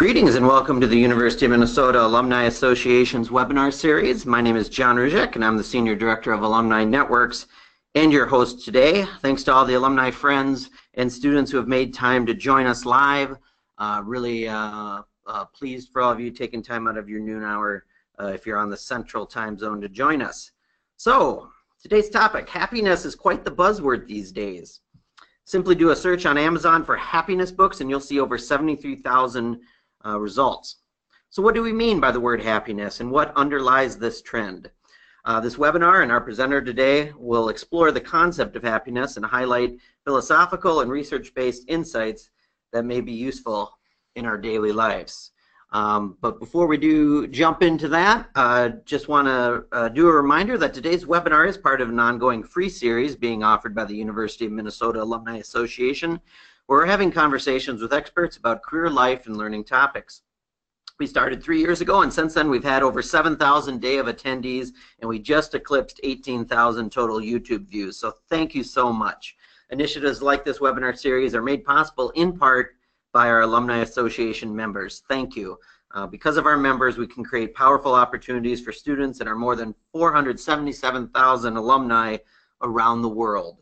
Greetings and welcome to the University of Minnesota Alumni Association's webinar series. My name is John Ruzek and I'm the Senior Director of Alumni Networks and your host today. Thanks to all the alumni friends and students who have made time to join us live. Really pleased for all of you taking time out of your noon hour if you're on the central time zone to join us. So today's topic, happiness is quite the buzzword these days. Simply do a search on Amazon for happiness books and you'll see over 73,000 results. So what do we mean by the word happiness and what underlies this trend? This webinar and our presenter today will explore the concept of happiness and highlight philosophical and research-based insights that may be useful in our daily lives. But before we do jump into that, just want to do a reminder that today's webinar is part of an ongoing free series being offered by the University of Minnesota Alumni Association. We're having conversations with experts about career life and learning topics. We started 3 years ago, and since then we've had over 7,000 day of attendees, and we just eclipsed 18,000 total YouTube views. So thank you so much. Initiatives like this webinar series are made possible in part by our Alumni Association members. Thank you. Because of our members, we can create powerful opportunities for students and our more than 477,000 alumni around the world.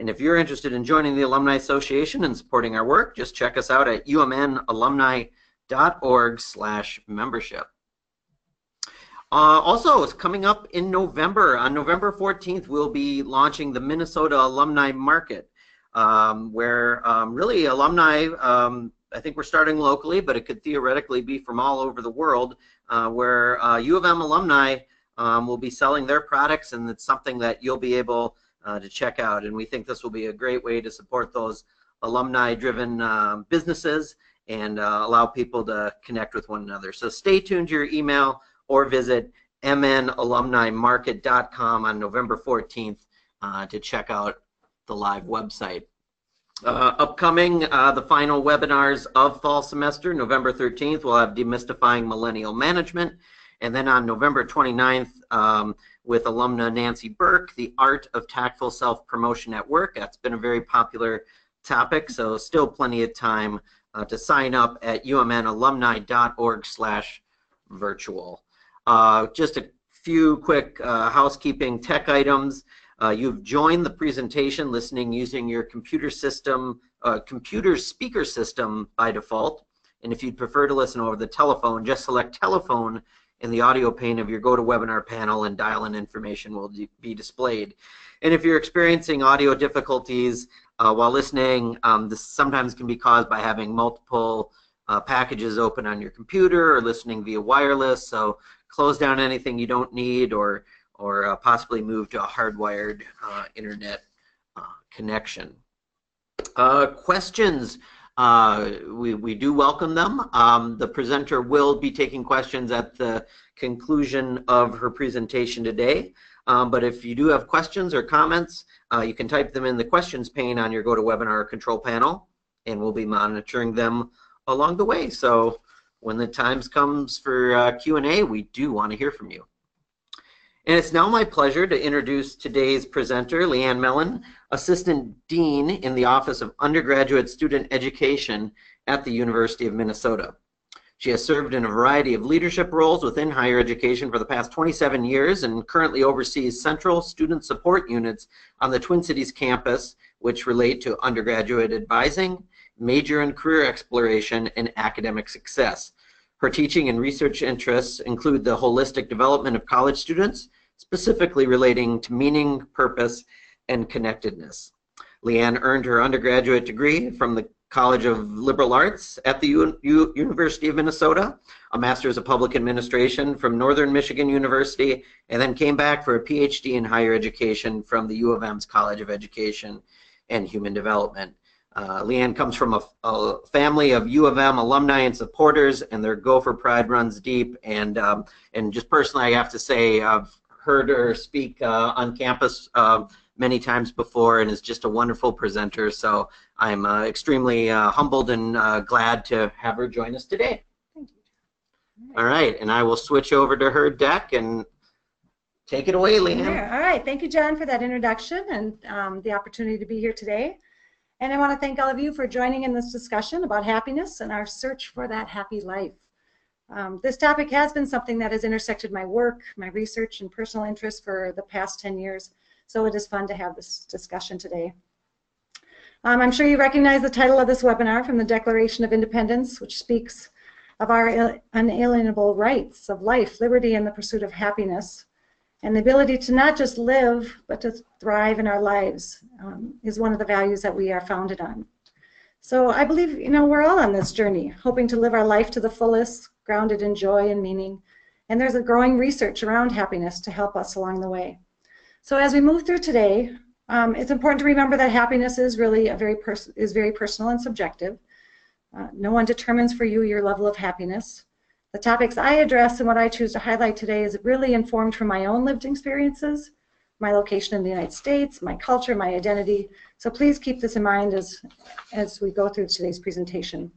And if you're interested in joining the Alumni Association and supporting our work, just check us out at umnalumni.org/membership. Also, it's coming up in November. On November 14th, we'll be launching the Minnesota Alumni Market, where really alumni, I think we're starting locally, but it could theoretically be from all over the world, where U of M alumni will be selling their products, and it's something that you'll be able to check out, and we think this will be a great way to support those alumni-driven businesses and allow people to connect with one another. So stay tuned to your email or visit mnalumnimarket.com on November 14th to check out the live website. Upcoming, the final webinars of fall semester, November 13th, we'll have Demystifying Millennial Management, and then on November 29th, with alumna Nancy Burke, The Art of Tactful Self-Promotion at Work. That's been a very popular topic, so still plenty of time to sign up at umnalumni.org/virtual. Just a few quick housekeeping tech items. You've joined the presentation listening using your computer speaker system by default, and if you'd prefer to listen over the telephone, just select telephone in the audio pane of your GoToWebinar panel and dial-in information will be displayed. And if you're experiencing audio difficulties while listening, this sometimes can be caused by having multiple packages open on your computer or listening via wireless, so close down anything you don't need or possibly move to a hardwired internet connection. Questions. We do welcome them. The presenter will be taking questions at the conclusion of her presentation today. But if you do have questions or comments, you can type them in the questions pane on your GoToWebinar control panel, and we'll be monitoring them along the way. So when the time comes for Q&A, we do want to hear from you. And it's now my pleasure to introduce today's presenter, LeeAnn Melin, Assistant Dean in the Office of Undergraduate Student Education at the University of Minnesota. She has served in a variety of leadership roles within higher education for the past 27 years and currently oversees central student support units on the Twin Cities campus, which relate to undergraduate advising, major and career exploration, and academic success. Her teaching and research interests include the holistic development of college students, specifically relating to meaning, purpose, and connectedness. LeeAnn earned her undergraduate degree from the College of Liberal Arts at the University of Minnesota, a Master's of Public Administration from Northern Michigan University, and then came back for a Ph.D. in higher education from the U of M's College of Education and Human Development. LeeAnn comes from a family of U of M alumni and supporters, and their Gopher pride runs deep. And just personally, I have to say, I've heard her speak on campus many times before, and is just a wonderful presenter. So I'm extremely humbled and glad to have her join us today. Thank you. All right, and I will switch over to her deck and take it away, LeeAnn. All right, thank you, John, for that introduction and the opportunity to be here today. And I want to thank all of you for joining in this discussion about happiness and our search for that happy life. This topic has been something that has intersected my work, my research, and personal interests for the past 10 years, so it is fun to have this discussion today. I'm sure you recognize the title of this webinar from the Declaration of Independence, which speaks of our unalienable rights of life, liberty, and the pursuit of happiness. And the ability to not just live, but to thrive in our lives is one of the values that we are founded on. So I believe, we're all on this journey, hoping to live our life to the fullest, grounded in joy and meaning. And there's a growing research around happiness to help us along the way. So as we move through today, it's important to remember that happiness is really very personal and subjective. No one determines for you your level of happiness. The topics I address and what I choose to highlight today is really informed from my own lived experiences, my location in the United States, my culture, my identity. So please keep this in mind as we go through today's presentation.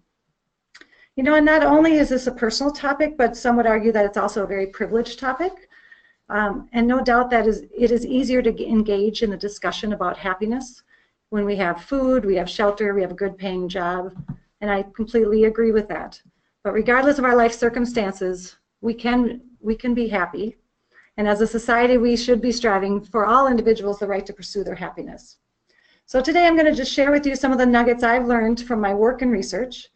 And not only is this a personal topic, but some would argue that it's also a very privileged topic. And no doubt that it is easier to engage in the discussion about happiness when we have food, we have shelter, we have a good paying job, and I completely agree with that. But regardless of our life circumstances, we can be happy, and as a society we should be striving for all individuals the right to pursue their happiness. So today I'm going to just share with you some of the nuggets I've learned from my work and research.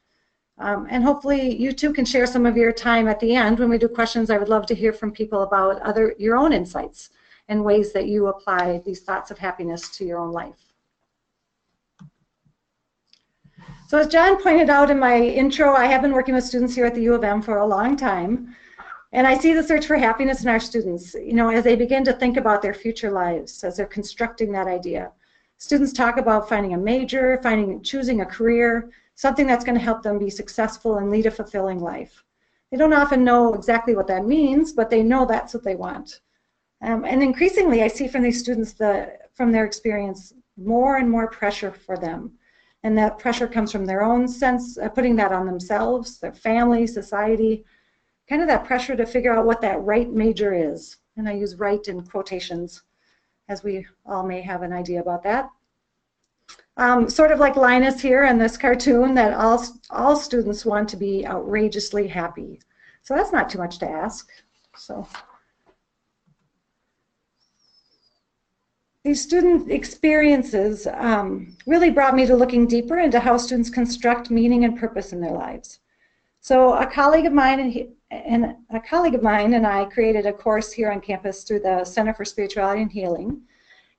And hopefully you too can share some of your time at the end when we do questions. I would love to hear from people about your own insights and ways that you apply these thoughts of happiness to your own life. So as John pointed out in my intro, I have been working with students here at the U of M for a long time. And I see the search for happiness in our students, as they begin to think about their future lives, as they're constructing that idea. Students talk about finding a major, choosing a career, something that's going to help them be successful and lead a fulfilling life. They don't often know exactly what that means, but they know that's what they want. And increasingly, I see from these students, from their experience, more and more pressure for them. And that pressure comes from their own sense, putting that on themselves, their family, society, kind of that pressure to figure out what that right major is. And I use right in quotations, as we all may have an idea about that. Sort of like Linus here in this cartoon, that all students want to be outrageously happy. So that's not too much to ask. So these student experiences really brought me to looking deeper into how students construct meaning and purpose in their lives. So a colleague of mine and I created a course here on campus through the Center for Spirituality and Healing,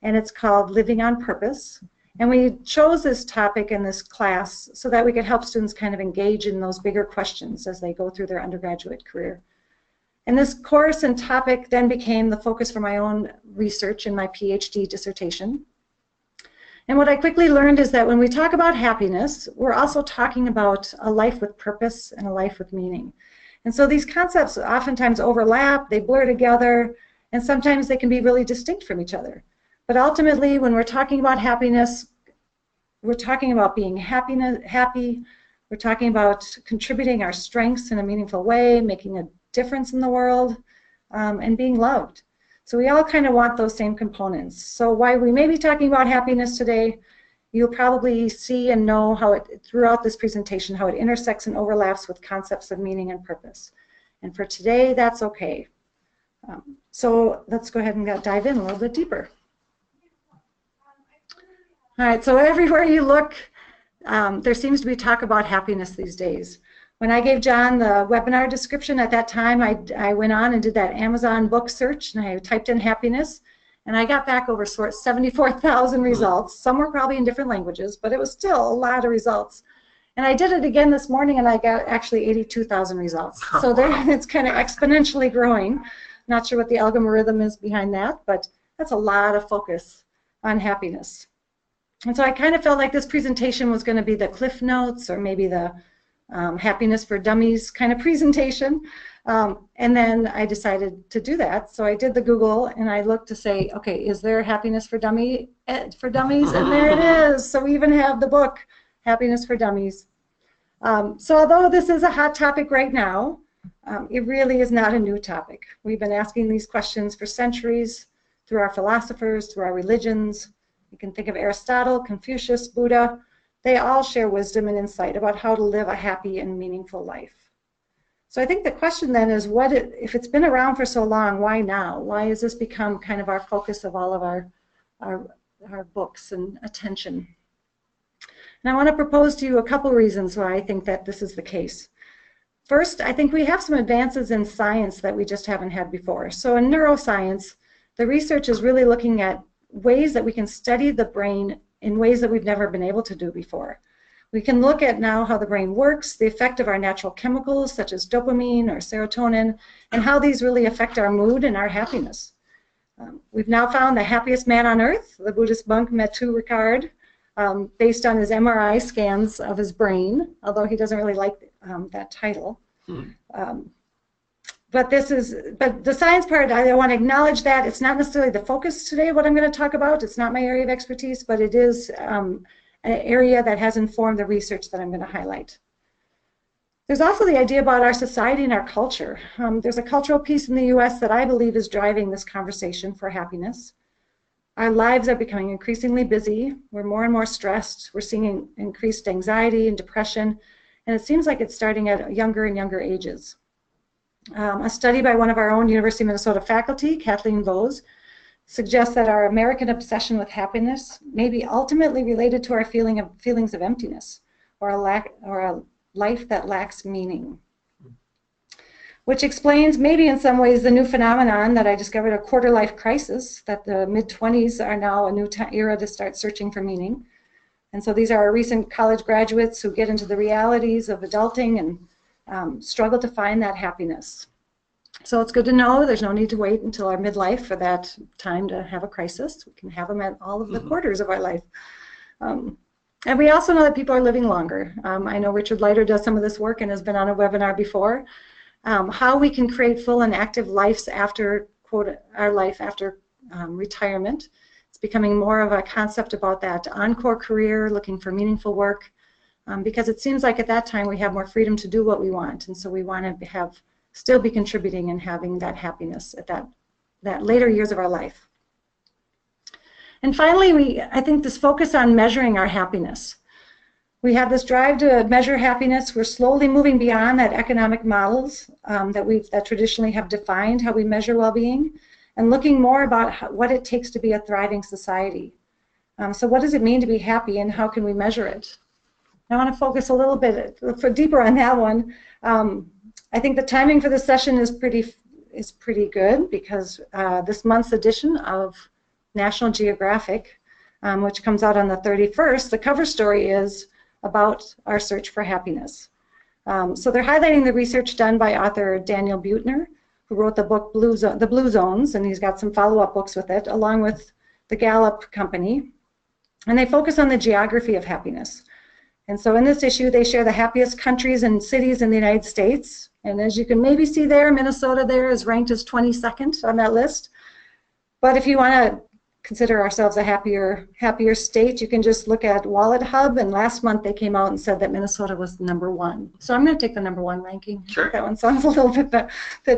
and it's called Living on Purpose. And we chose this topic in this class so that we could help students kind of engage in those bigger questions as they go through their undergraduate career. And this course and topic then became the focus for my own research in my Ph.D. dissertation. And what I quickly learned is that when we talk about happiness, we're also talking about a life with purpose and a life with meaning. And so these concepts oftentimes overlap, they blur together, and sometimes they can be really distinct from each other. But ultimately, when we're talking about happiness, we're talking about being happy, we're talking about contributing our strengths in a meaningful way, making a difference in the world, and being loved. So we all kind of want those same components. So while we may be talking about happiness today, you'll probably see and know how throughout this presentation, how it intersects and overlaps with concepts of meaning and purpose. And for today, that's okay. So let's go ahead and dive in a little bit deeper. All right, so everywhere you look, there seems to be talk about happiness these days. When I gave John the webinar description at that time, I went on and did that Amazon book search, and I typed in happiness, and I got back over 74,000 results. Some were probably in different languages, but it was still a lot of results. And I did it again this morning, and I got actually 82,000 results. So there, it's kind of exponentially growing. Not sure what the algorithm is behind that, but that's a lot of focus on happiness. And so I kind of felt like this presentation was going to be the Cliff Notes or maybe the Happiness for Dummies kind of presentation. And then I decided to do that. So I did the Google and I looked to say, okay, is there Happiness for Dummies? And there it is. So we even have the book, Happiness for Dummies. So although this is a hot topic right now, it really is not a new topic. We've been asking these questions for centuries through our philosophers, through our religions. You can think of Aristotle, Confucius, Buddha, they all share wisdom and insight about how to live a happy and meaningful life. So I think the question then is, if it's been around for so long, why now? Why has this become kind of our focus of all of our books and attention? And I want to propose to you a couple reasons why I think that this is the case. First, I think we have some advances in science that we just haven't had before. So in neuroscience, the research is really looking at ways that we can study the brain in ways that we've never been able to do before. We can look at now how the brain works, the effect of our natural chemicals such as dopamine or serotonin, and how these really affect our mood and our happiness. We've now found the happiest man on earth, the Buddhist monk Matthieu Ricard, based on his MRI scans of his brain, although he doesn't really like that title. But the science part, I want to acknowledge that it's not necessarily the focus today, what I'm going to talk about. It's not my area of expertise, but it is an area that has informed the research that I'm going to highlight. There's also the idea about our society and our culture. There's a cultural piece in the US that I believe is driving this conversation for happiness. Our lives are becoming increasingly busy. We're more and more stressed. We're seeing increased anxiety and depression, and it seems like it's starting at younger and younger ages. A study by one of our own University of Minnesota faculty, Kathleen Bose, suggests that our American obsession with happiness may be ultimately related to our feelings of emptiness or a life that lacks meaning, which explains maybe in some ways the new phenomenon that I discovered, a quarter-life crisis, that the mid-20s are now a new era to start searching for meaning. And so these are our recent college graduates who get into the realities of adulting and struggle to find that happiness. So it's good to know there's no need to wait until our midlife for that time to have a crisis. We can have them at all of the quarters of our life. And we also know that people are living longer. I know Richard Leiter does some of this work and has been on a webinar before. How we can create full and active lives after, quote, our life after retirement. It's becoming more of a concept about that encore career, looking for meaningful work, because it seems like at that time we have more freedom to do what we want, and so we want to still be contributing and having that happiness at that later years of our life. And finally, I think this focus on measuring our happiness. We have this drive to measure happiness. We're slowly moving beyond that economic models that traditionally have defined how we measure well-being, and looking more about what it takes to be a thriving society. So what does it mean to be happy, and how can we measure it? I want to focus a little bit deeper on that one. I think the timing for this session is pretty good, because this month's edition of National Geographic, which comes out on the 31st, the cover story is about our search for happiness. So they're highlighting the research done by author Daniel Buettner, who wrote the book The Blue Zones, and he's got some follow-up books with it, along with the Gallup Company. And they focus on the geography of happiness. And so in this issue, they share the happiest countries and cities in the United States. And as you can maybe see there, Minnesota there is ranked as 22nd on that list. But if you want to consider ourselves a happier state, you can just look at Wallet Hub, and last month they came out and said that Minnesota was #1. So I'm going to take the #1 ranking. Sure. That one sounds a little bit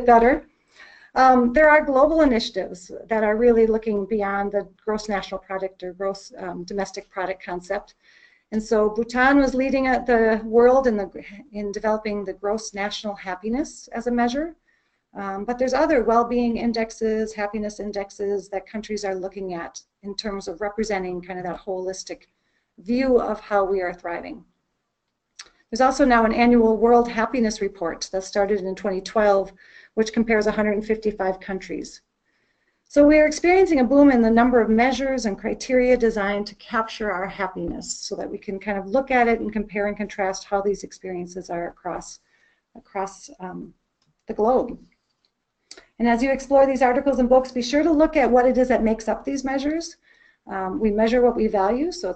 better. There are global initiatives that are really looking beyond the gross national product or gross domestic product concept. And so Bhutan was leading the world in developing the gross national happiness as a measure. But there's other well-being indexes, happiness indexes that countries are looking at in terms of representing kind of that holistic view of how we are thriving. There's also now an annual World Happiness Report that started in 2012, which compares 155 countries. So we are experiencing a boom in the number of measures and criteria designed to capture our happiness, so that we can kind of look at it and compare and contrast how these experiences are across the globe. And as you explore these articles and books, be sure to look at what it is that makes up these measures. We measure what we value, so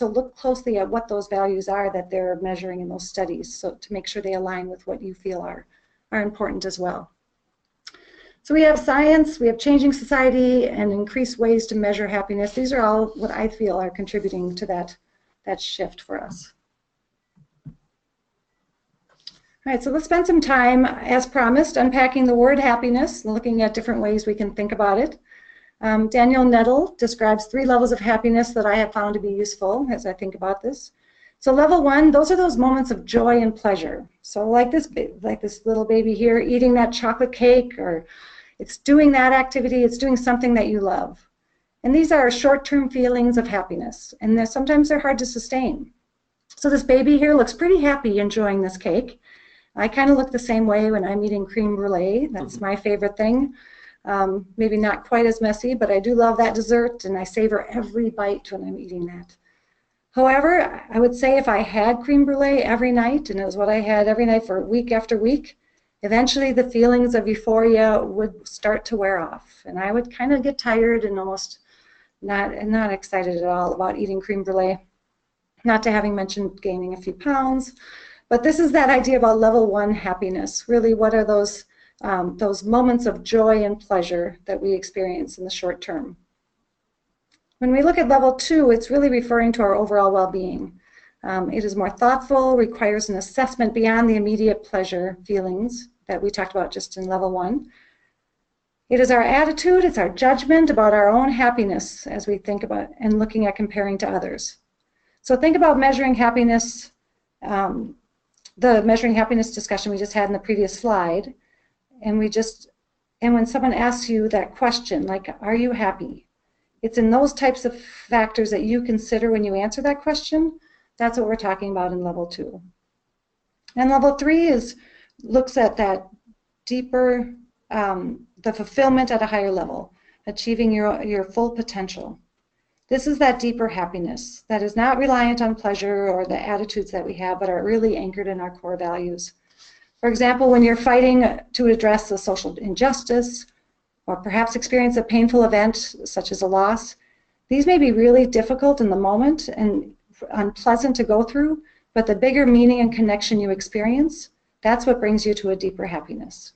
look closely at what those values are that they're measuring in those studies, so to make sure they align with what you feel are important as well. So we have science, we have changing society, and increased ways to measure happiness. These are all what I feel are contributing to that shift for us. All right, so let's spend some time, as promised, unpacking the word happiness and looking at different ways we can think about it. Daniel Nettle describes 3 levels of happiness that I have found to be useful as I think about this. So level 1, those are those moments of joy and pleasure. So like this little baby here eating that chocolate cake, or it's doing that activity, it's doing something that you love. And these are short-term feelings of happiness, and sometimes they're hard to sustain. So this baby here looks pretty happy enjoying this cake. I kind of look the same way when I'm eating creme brulee. That's my favorite thing. Maybe not quite as messy, but I do love that dessert, and I savor every bite when I'm eating that. However, I would say if I had creme brulee every night, and it was what I had every night for week after week, eventually the feelings of euphoria would start to wear off, and I would kind of get tired and almost not excited at all about eating creme brulee, not to having mentioned gaining a few pounds. But this is that idea about level 1 happiness. Really, what are those moments of joy and pleasure that we experience in the short term? When we look at level 2, it's really referring to our overall well-being. It is more thoughtful, requires an assessment beyond the immediate pleasure feelings that we talked about just in level 1. It is our attitude, it's our judgment about our own happiness as we think about and looking at comparing to others. So think about measuring happiness, the measuring happiness discussion we just had in the previous slide, and when someone asks you that question, like, are you happy? It's in those types of factors that you consider when you answer that question. That's what we're talking about in level 2. And level 3 looks at that deeper, the fulfillment at a higher level, achieving your full potential. This is that deeper happiness that is not reliant on pleasure or the attitudes that we have, but are really anchored in our core values. For example, when you're fighting to address a social injustice, or perhaps experience a painful event such as a loss, these may be really difficult in the moment and unpleasant to go through, but the bigger meaning and connection you experience, that's what brings you to a deeper happiness.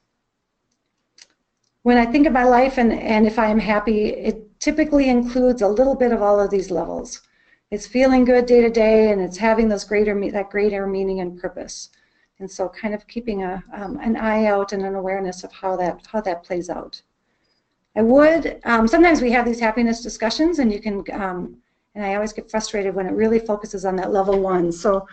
When I think of my life and if I am happy, it typically includes a little bit of all of these levels. It's feeling good day to day, and it's having that greater meaning and purpose. And so kind of keeping an eye out and an awareness of how that plays out. I would, sometimes we have these happiness discussions, and you can, and I always get frustrated when it really focuses on that level 1. So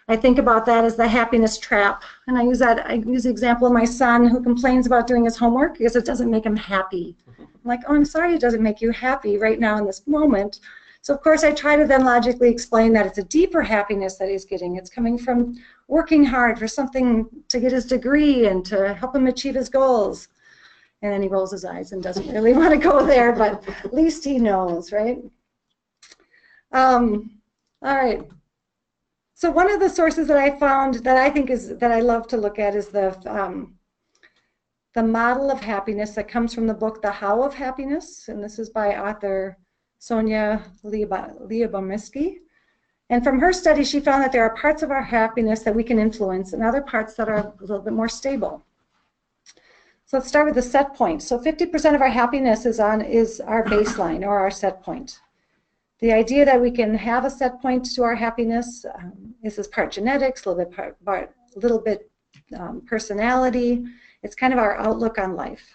I think about that as the happiness trap, and I use the example of my son who complains about doing his homework because it doesn't make him happy. I'm like, oh, I'm sorry it doesn't make you happy right now in this moment. So of course I try to then logically explain that it's a deeper happiness that he's getting. It's coming from working hard for something to get his degree and to help him achieve his goals. And then he rolls his eyes and doesn't really want to go there, but at least he knows, right? All right. So one of the sources that I found that I think that I love to look at is the model of happiness that comes from the book The How of Happiness, and this is by author Sonia Lyubomirsky. And from her study, she found that there are parts of our happiness that we can influence and other parts that are a little bit more stable. So let's start with the set point. So 50% of our happiness is our baseline or our set point. The idea that we can have a set point to our happiness is part genetics, a little bit personality. It's kind of our outlook on life.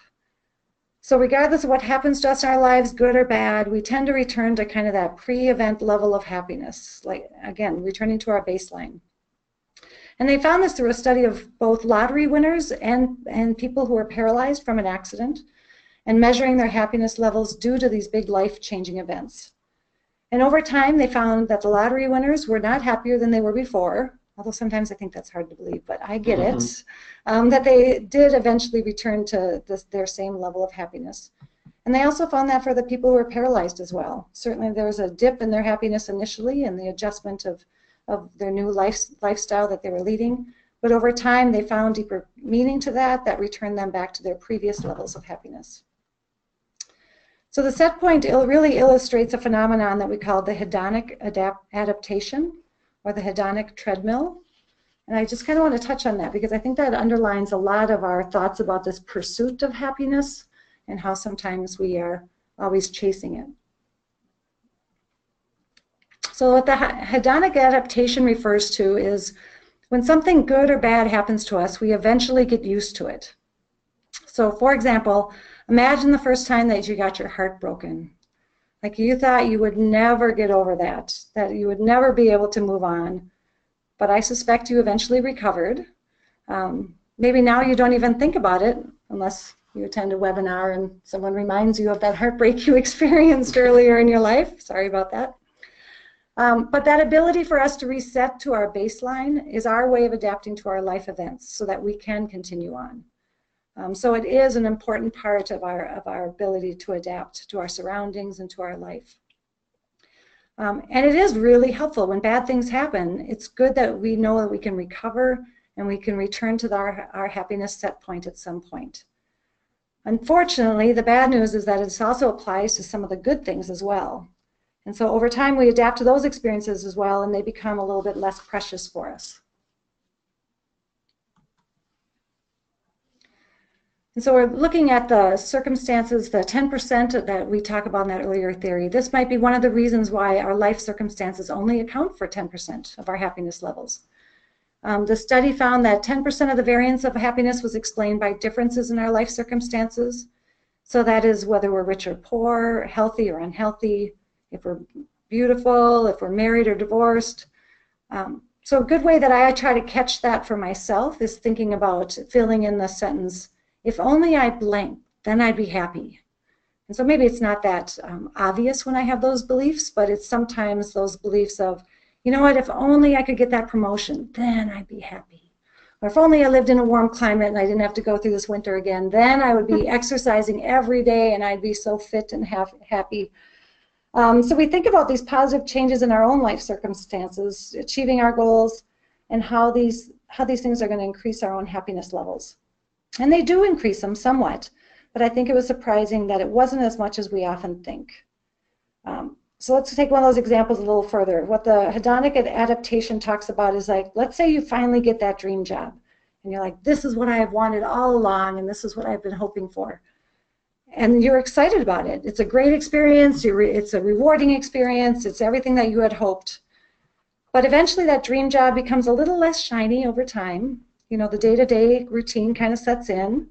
So regardless of what happens to us in our lives, good or bad, we tend to return to kind of that pre-event level of happiness, like, again, returning to our baseline. And they found this through a study of both lottery winners and people who were paralyzed from an accident, and measuring their happiness levels due to these big life-changing events. And over time, they found that the lottery winners were not happier than they were before, although sometimes I think that's hard to believe, but I get it, that they did eventually return to their same level of happiness. And they also found that for the people who were paralyzed as well. Certainly there was a dip in their happiness initially and the adjustment of their new lifestyle that they were leading, but over time they found deeper meaning to that returned them back to their previous levels of happiness. So the set point really illustrates a phenomenon that we call the hedonic adaptation, or the hedonic treadmill. And I just kind of want to touch on that because I think that underlines a lot of our thoughts about this pursuit of happiness and how sometimes we are always chasing it. So what the hedonic adaptation refers to is when something good or bad happens to us, we eventually get used to it. So for example, Imagine the first time that you got your heart broken. Like you thought you would never get over that you would never be able to move on. But I suspect you eventually recovered. Maybe now you don't even think about it unless you attend a webinar and someone reminds you of that heartbreak you experienced earlier in your life. Sorry about that. But that ability for us to reset to our baseline is our way of adapting to our life events so that we can continue on. So it is an important part of our ability to adapt to our surroundings and to our life. And it is really helpful when bad things happen. It's good that we know that we can recover and we can return to our happiness set point at some point. Unfortunately, the bad news is that it also applies to some of the good things as well. And so over time, we adapt to those experiences as well, and they become a little bit less precious for us. And so we're looking at the circumstances, the 10% that we talk about in that earlier theory. This might be one of the reasons why our life circumstances only account for 10% of our happiness levels. The study found that 10% of the variance of happiness was explained by differences in our life circumstances. So that is whether we're rich or poor, healthy or unhealthy, if we're beautiful, if we're married or divorced. So a good way that I try to catch that for myself is thinking about filling in the sentence, if only I blank, then I'd be happy. And so maybe it's not that obvious when I have those beliefs, but it's sometimes those beliefs of, you know what, if only I could get that promotion, then I'd be happy. Or if only I lived in a warm climate and I didn't have to go through this winter again, then I would be exercising every day and I'd be so fit and happy. So we think about these positive changes in our own life circumstances, achieving our goals, and how these things are going to increase our own happiness levels. And they do increase them somewhat, but I think it was surprising that it wasn't as much as we often think. So let's take one of those examples a little further. What the Hedonic Adaptation talks about is like, let's say you finally get that dream job, and you're like, this is what I have wanted all along, and this is what I've been hoping for. And you're excited about it. It's a great experience, it's a rewarding experience, it's everything that you had hoped. But eventually that dream job becomes a little less shiny over time. You know, the day-to-day routine kind of sets in.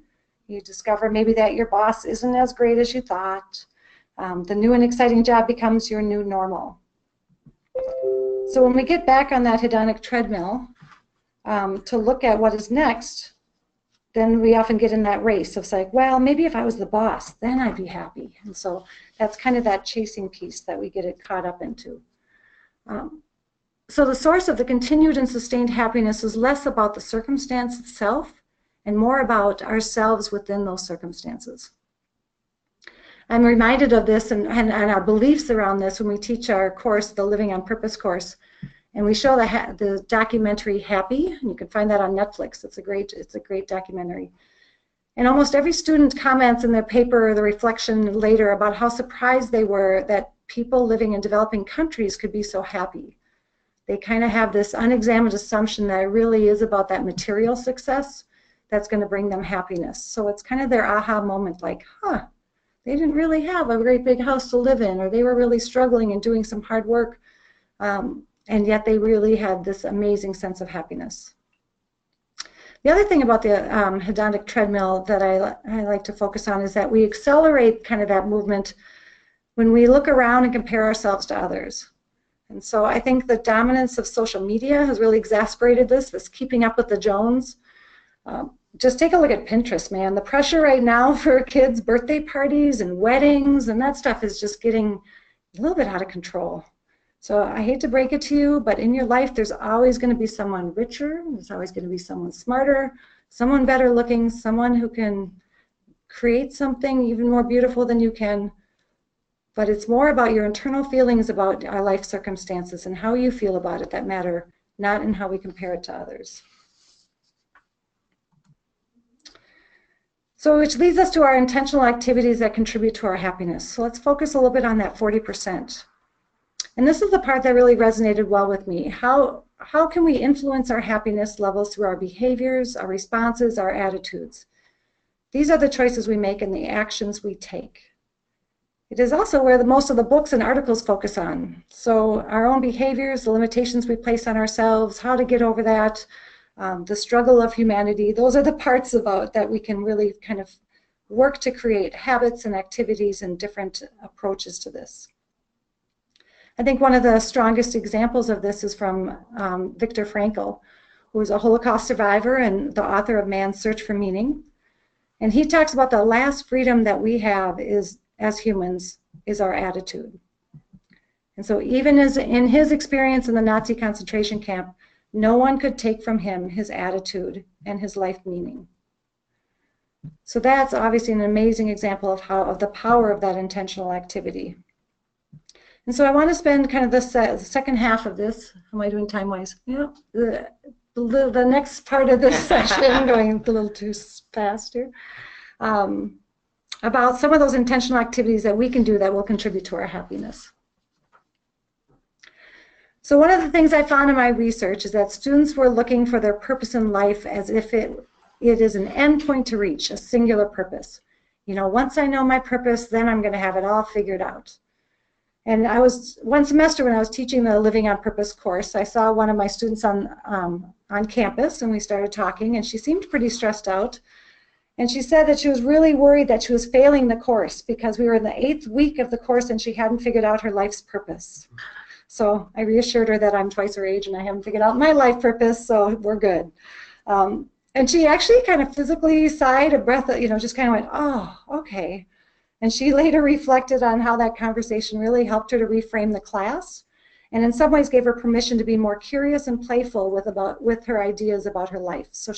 You discover maybe that your boss isn't as great as you thought. The new and exciting job becomes your new normal. So when we get back on that hedonic treadmill to look at what is next, then we often get in that race of like, well, maybe if I was the boss, then I'd be happy. And so that's kind of that chasing piece that we get it caught up into. So the source of the continued and sustained happiness is less about the circumstance itself and more about ourselves within those circumstances. I'm reminded of this and our beliefs around this when we teach our course, the Living on Purpose course, and we show the documentary Happy, and you can find that on Netflix. It's a great documentary. And almost every student comments in their paper or the reflection later about how surprised they were that people living in developing countries could be so happy. They kind of have this unexamined assumption that it really is about that material success that's going to bring them happiness. So it's kind of their aha moment, like, huh, they didn't really have a great big house to live in, or they were really struggling and doing some hard work, and yet they really had this amazing sense of happiness. The other thing about the hedonic treadmill that I like to focus on is that we accelerate kind of that movement when we look around and compare ourselves to others. And so I think the dominance of social media has really exacerbated this keeping up with the Jones. Just take a look at Pinterest, man. The pressure right now for kids' birthday parties and weddings and that stuff is just getting a little bit out of control. So I hate to break it to you, but in your life there's always going to be someone richer, there's always going to be someone smarter, someone better looking, someone who can create something even more beautiful than you can. But it's more about your internal feelings about our life circumstances and how you feel about it that matter, not in how we compare it to others. So which leads us to our intentional activities that contribute to our happiness. So let's focus a little bit on that 40%. And this is the part that really resonated well with me. How can we influence our happiness levels through our behaviors, our responses, our attitudes? These are the choices we make and the actions we take. It is also where most of the books and articles focus on. So our own behaviors, the limitations we place on ourselves, how to get over that, the struggle of humanity, those are the parts about that we can really kind of work to create habits and activities and different approaches to this. I think one of the strongest examples of this is from Viktor Frankl, who was a Holocaust survivor and the author of Man's Search for Meaning. And he talks about the last freedom that we have is, as humans, is our attitude. And so even as in his experience in the Nazi concentration camp, no one could take from him his attitude and his life meaning. So that's obviously an amazing example of the power of that intentional activity. And so I want to spend kind of the second half of this. How am I doing time-wise? Yeah, the next part of this session, going a little too fast here, about some of those intentional activities that we can do that will contribute to our happiness. So one of the things I found in my research is that students were looking for their purpose in life as if it is an end point to reach, a singular purpose. You know, once I know my purpose, then I'm going to have it all figured out. And one semester when I was teaching the Living on Purpose course, I saw one of my students on campus, and we started talking, and she seemed pretty stressed out. And she said that she was really worried that she was failing the course because we were in the 8th week of the course and she hadn't figured out her life's purpose. So I reassured her that I'm twice her age and I haven't figured out my life purpose, so we're good. And she actually kind of physically sighed a breath, just kind of went, oh, okay. And she later reflected on how that conversation really helped her to reframe the class, and in some ways gave her permission to be more curious and playful with her ideas about her life. So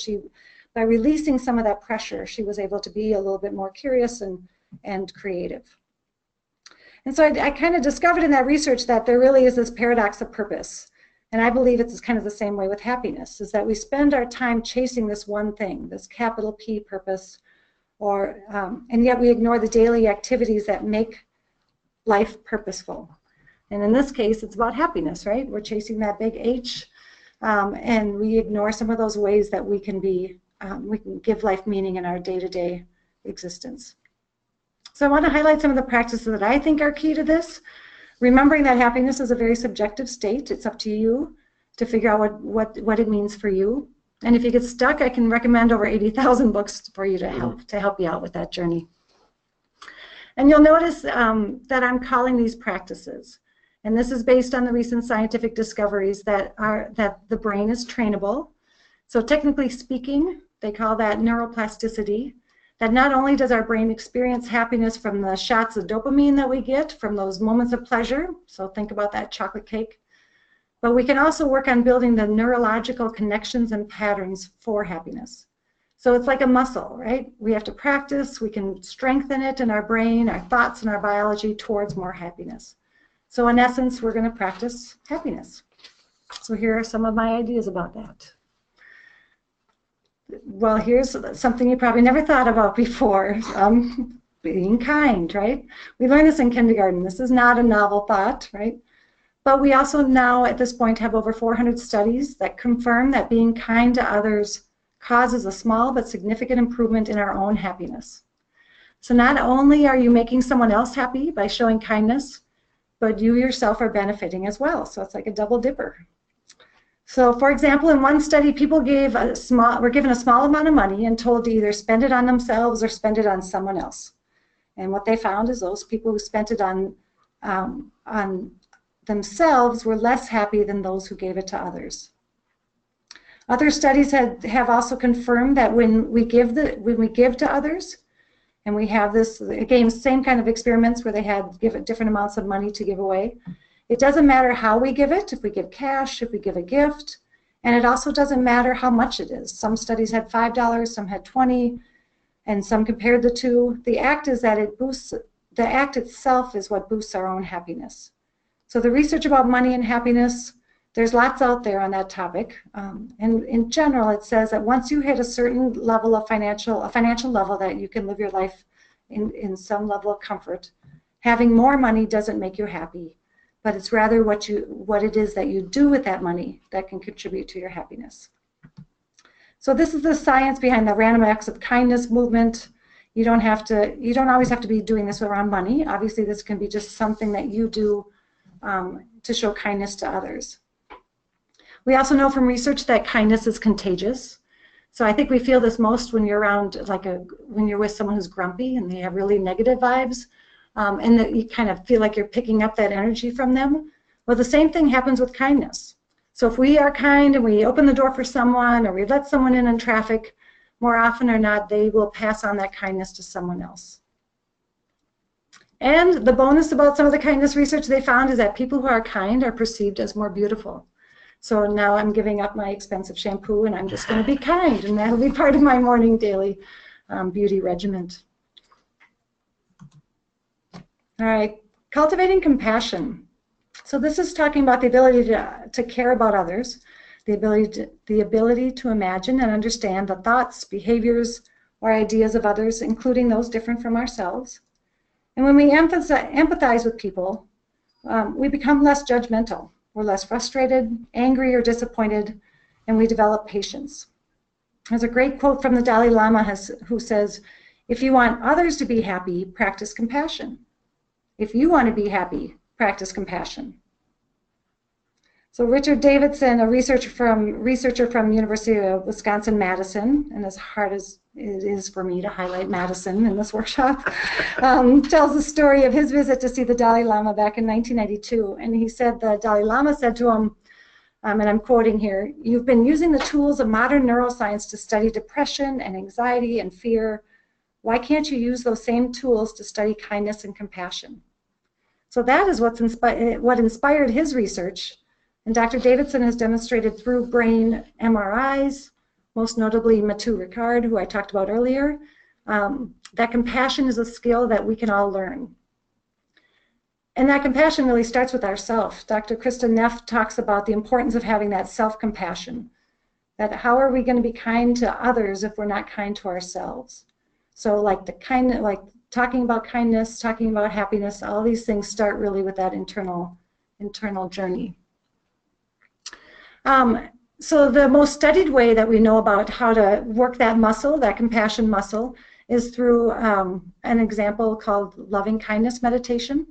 by releasing some of that pressure, she was able to be a little bit more curious and creative. And so I kind of discovered in that research that there really is this paradox of purpose. And I believe it's kind of the same way with happiness, is that we spend our time chasing this one thing, this capital P purpose, and yet we ignore the daily activities that make life purposeful. And in this case, it's about happiness, right? We're chasing that big H, and we ignore some of those ways that we can give life meaning in our day-to-day existence. So I want to highlight some of the practices that I think are key to this. Remembering that happiness is a very subjective state. It's up to you to figure out what it means for you. And if you get stuck, I can recommend over 80,000 books for you to help you out with that journey. And you'll notice that I'm calling these practices. And this is based on the recent scientific discoveries that the brain is trainable. So technically speaking, they call that neuroplasticity. That not only does our brain experience happiness from the shots of dopamine that we get from those moments of pleasure, so think about that chocolate cake, but we can also work on building the neurological connections and patterns for happiness. So it's like a muscle, right? We have to practice, we can strengthen it in our brain, our thoughts, and our biology towards more happiness. So in essence, we're going to practice happiness. So here are some of my ideas about that. Well, here's something you probably never thought about before, being kind, right? We learned this in kindergarten. This is not a novel thought, right? But we also now, at this point, have over 400 studies that confirm that being kind to others causes a small but significant improvement in our own happiness. So not only are you making someone else happy by showing kindness, but you yourself are benefiting as well. So it's like a double dipper. So, for example, in one study, people were given a small amount of money and told to either spend it on themselves or spend it on someone else. And what they found is those people who spent it on themselves were less happy than those who gave it to others. Other studies have also confirmed that when we give to others, and we have this, again, same kind of experiments where they had different amounts of money to give away. It doesn't matter how we give it, if we give cash, if we give a gift, and it also doesn't matter how much it is. Some studies had $5, some had $20, and some compared the two. The act is that the act itself is what boosts our own happiness. So the research about money and happiness, there's lots out there on that topic. And in general, it says that once you hit a certain level of financial level that you can live your life in some level of comfort, having more money doesn't make you happy. But it's rather what it is that you do with that money that can contribute to your happiness. So this is the science behind the random acts of kindness movement. You don't always have to be doing this around money. Obviously, this can be just something that you do to show kindness to others. We also know from research that kindness is contagious. So I think we feel this most when you're around, when you're with someone who's grumpy and they have really negative vibes, and that you kind of feel like you're picking up that energy from them. Well, the same thing happens with kindness. So if we are kind and we open the door for someone, or we let someone in traffic, more often or not, they will pass on that kindness to someone else. And the bonus about some of the kindness research they found is that people who are kind are perceived as more beautiful. So now I'm giving up my expensive shampoo and I'm just going to be kind, and that'll be part of my morning daily beauty regimen. All right, cultivating compassion. So this is talking about the ability to care about others, the ability to imagine and understand the thoughts, behaviors, or ideas of others, including those different from ourselves. And when we empathize with people, we become less judgmental. We're less frustrated, angry, or disappointed, and we develop patience. There's a great quote from the Dalai Lama who says, "If you want others to be happy, practice compassion. If you want to be happy, practice compassion." So Richard Davidson, a researcher from University of Wisconsin-Madison, and as hard as it is for me to highlight Madison in this workshop, tells the story of his visit to see the Dalai Lama back in 1992. And he said the Dalai Lama said to him, and I'm quoting here, "You've been using the tools of modern neuroscience to study depression and anxiety and fear. Why can't you use those same tools to study kindness and compassion?" So that is what inspired his research. And Dr. Davidson has demonstrated through brain MRIs, most notably Mathieu Ricard, who I talked about earlier, that compassion is a skill that we can all learn. And that compassion really starts with ourselves. Dr. Krista Neff talks about the importance of having that self-compassion, that how are we going to be kind to others if we're not kind to ourselves? So like talking about kindness, talking about happiness, all these things start really with that internal journey. So the most studied way that we know about how to work that muscle, that compassion muscle, is through an example called loving kindness meditation,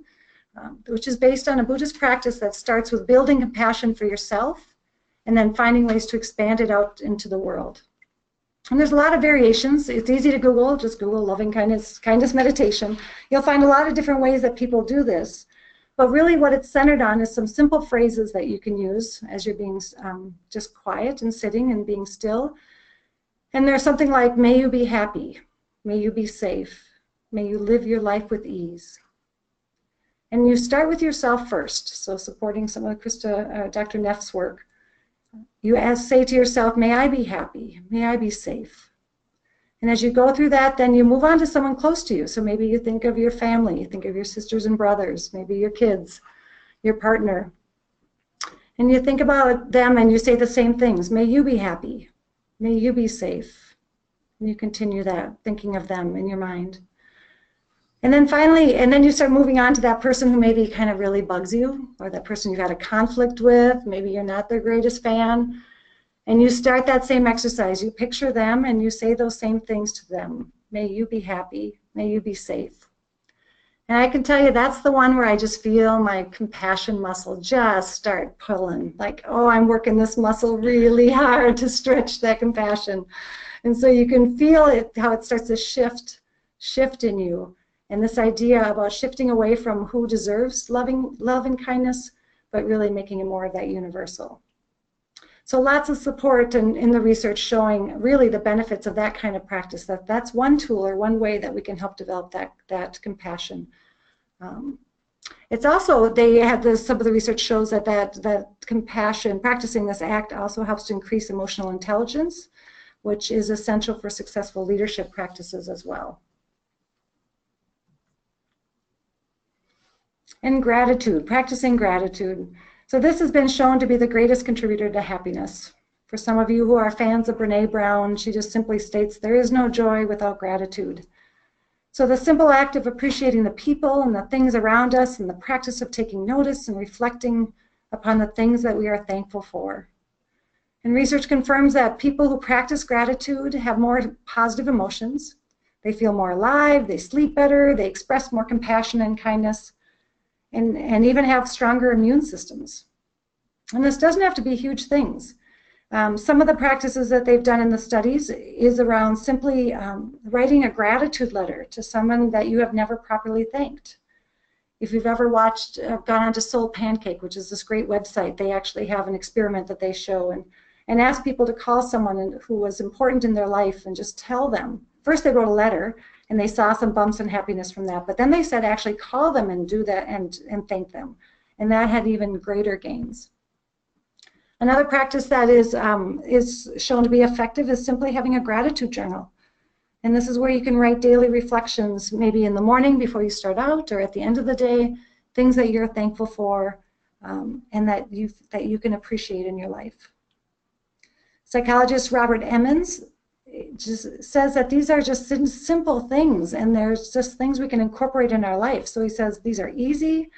which is based on a Buddhist practice that starts with building compassion for yourself and then finding ways to expand it out into the world. And there's a lot of variations. It's easy to Google, just Google loving kindness meditation. You'll find a lot of different ways that people do this. But really what it's centered on is some simple phrases that you can use as you're being just quiet and sitting and being still. And there's something like, may you be happy, may you be safe, may you live your life with ease. And you start with yourself first, so supporting some of Dr. Neff's work. You say to yourself, may I be happy, may I be safe. And as you go through that, then you move on to someone close to you. So maybe you think of your family, you think of your sisters and brothers, maybe your kids, your partner. And you think about them and you say the same things. May you be happy. May you be safe. And you continue that, thinking of them in your mind. And then finally, you start moving on to that person who maybe kind of really bugs you, or that person you've had a conflict with. Maybe you're not their greatest fan. And you start that same exercise. You picture them and you say those same things to them. May you be happy. May you be safe. And I can tell you that's the one where I just feel my compassion muscle just start pulling. Like, oh, I'm working this muscle really hard to stretch that compassion. And so you can feel it, how it starts to shift in you. And this idea about shifting away from who deserves love and kindness, but really making it more of that universal. So lots of support in the research showing really the benefits of that kind of practice. That's one tool or one way that we can help develop that compassion. It's also, some of the research shows that compassion, practicing this act also helps to increase emotional intelligence, which is essential for successful leadership practices as well. And gratitude, practicing gratitude. So this has been shown to be the greatest contributor to happiness. For some of you who are fans of Brené Brown, she just simply states, there is no joy without gratitude. So the simple act of appreciating the people and the things around us and the practice of taking notice and reflecting upon the things that we are thankful for. And research confirms that people who practice gratitude have more positive emotions. They feel more alive, they sleep better, they express more compassion and kindness, and even have stronger immune systems. And this doesn't have to be huge things. Some of the practices that they've done in the studies is around simply writing a gratitude letter to someone that you have never properly thanked. If you've ever gone onto Soul Pancake, which is this great website, they actually have an experiment that they show and ask people to call someone who was important in their life and just tell them. First they wrote a letter and they saw some bumps in happiness from that, but then they said actually call them and do that and thank them. And that had even greater gains. Another practice that is shown to be effective is simply having a gratitude journal. And this is where you can write daily reflections, maybe in the morning before you start out or at the end of the day, things that you're thankful for and that you can appreciate in your life. Psychologist Robert Emmons just says that these are just simple things and there's just things we can incorporate in our life. So he says these are easy.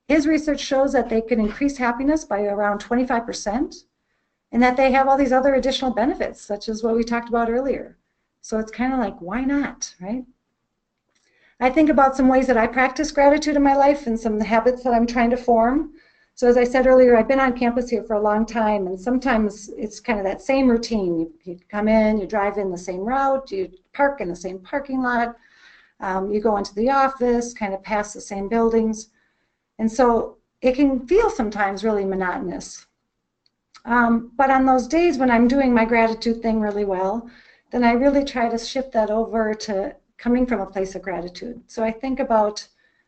His research shows that they can increase happiness by around 25% and that they have all these other additional benefits, such as what we talked about earlier. So it's kind of like, why not, right? I think about some ways that I practice gratitude in my life and some of the habits that I'm trying to form. So as I said earlier, I've been on campus here for a long time, and sometimes it's kind of that same routine. You come in, you drive in the same route, you park in the same parking lot, you go into the office, kind of pass the same buildings. And so it can feel sometimes really monotonous. But on those days when I'm doing my gratitude thing really well, then I really try to shift that over to coming from a place of gratitude. So I think about,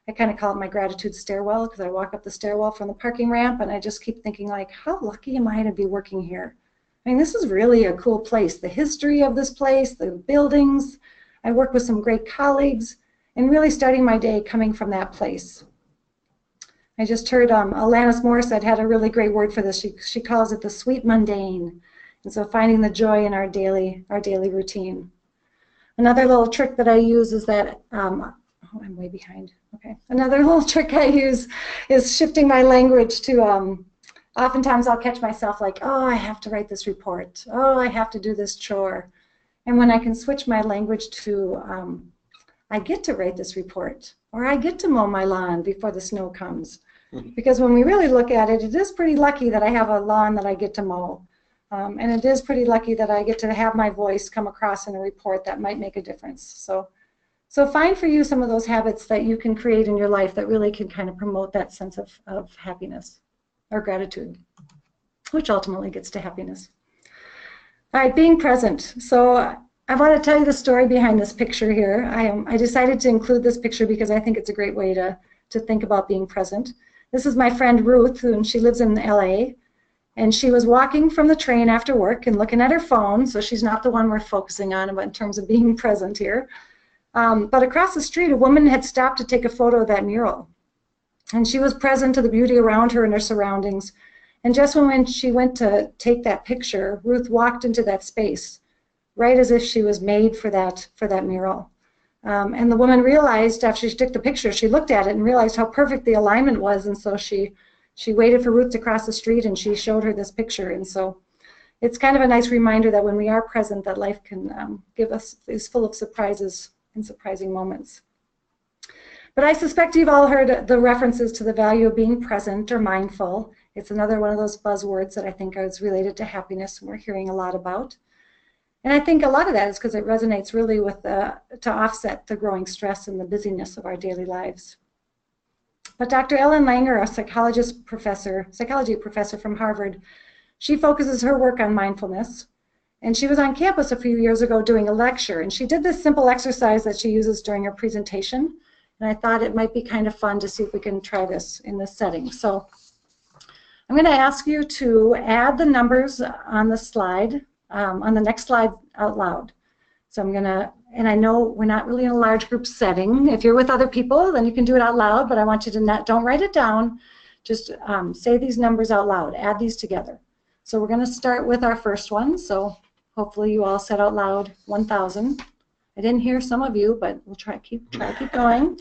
I kind of call it my gratitude stairwell because I walk up the stairwell from the parking ramp and I just keep thinking like, how lucky am I to be working here? I mean, this is really a cool place. The history of this place, the buildings, I work with some great colleagues and really starting my day coming from that place. I just heard Alanis Morissette had a really great word for this. She calls it the sweet mundane. And so finding the joy in our daily routine. Another little trick that I use is that, oh, I'm way behind. Okay. Another little trick I use is shifting my language to, oftentimes I'll catch myself like, oh, I have to write this report. Oh, I have to do this chore. And when I can switch my language to, I get to write this report, or I get to mow my lawn before the snow comes. Because when we really look at it, it is pretty lucky that I have a lawn that I get to mow. And it is pretty lucky that I get to have my voice come across in a report that might make a difference. So find for you some of those habits that you can create in your life that really can kind of promote that sense of happiness or gratitude, which ultimately gets to happiness. All right, being present. So I want to tell you the story behind this picture here. I decided to include this picture because I think it's a great way to think about being present. This is my friend Ruth, and she lives in LA. And she was walking from the train after work and looking at her phone, so she's not the one we're focusing on in terms of being present here. But across the street, a woman had stopped to take a photo of that mural. And she was present to the beauty around her and her surroundings. And just when she went to take that picture, Ruth walked into that space, right as if she was made for that mural. And the woman realized after she took the picture, she looked at it and realized how perfect the alignment was, and so she waited for Ruth to cross the street and she showed her this picture. And so it's kind of a nice reminder that when we are present, that life can is full of surprises and surprising moments. But I suspect you've all heard the references to the value of being present or mindful. It's another one of those buzzwords that I think is related to happiness and we're hearing a lot about. And I think a lot of that is because it resonates really with to offset the growing stress and the busyness of our daily lives. But Dr. Ellen Langer, a psychology professor from Harvard, she focuses her work on mindfulness. And she was on campus a few years ago doing a lecture, and she did this simple exercise that she uses during her presentation. And I thought it might be kind of fun to see if we can try this in this setting. So I'm going to ask you to add the numbers on the slide, on the next slide out loud. So I'm going to, and I know we're not really in a large group setting. If you're with other people, then you can do it out loud, but I want you to don't write it down. Just say these numbers out loud, add these together. So we're going to start with our first one. So hopefully you all said out loud 1,000. I didn't hear some of you, but we'll try to keep going.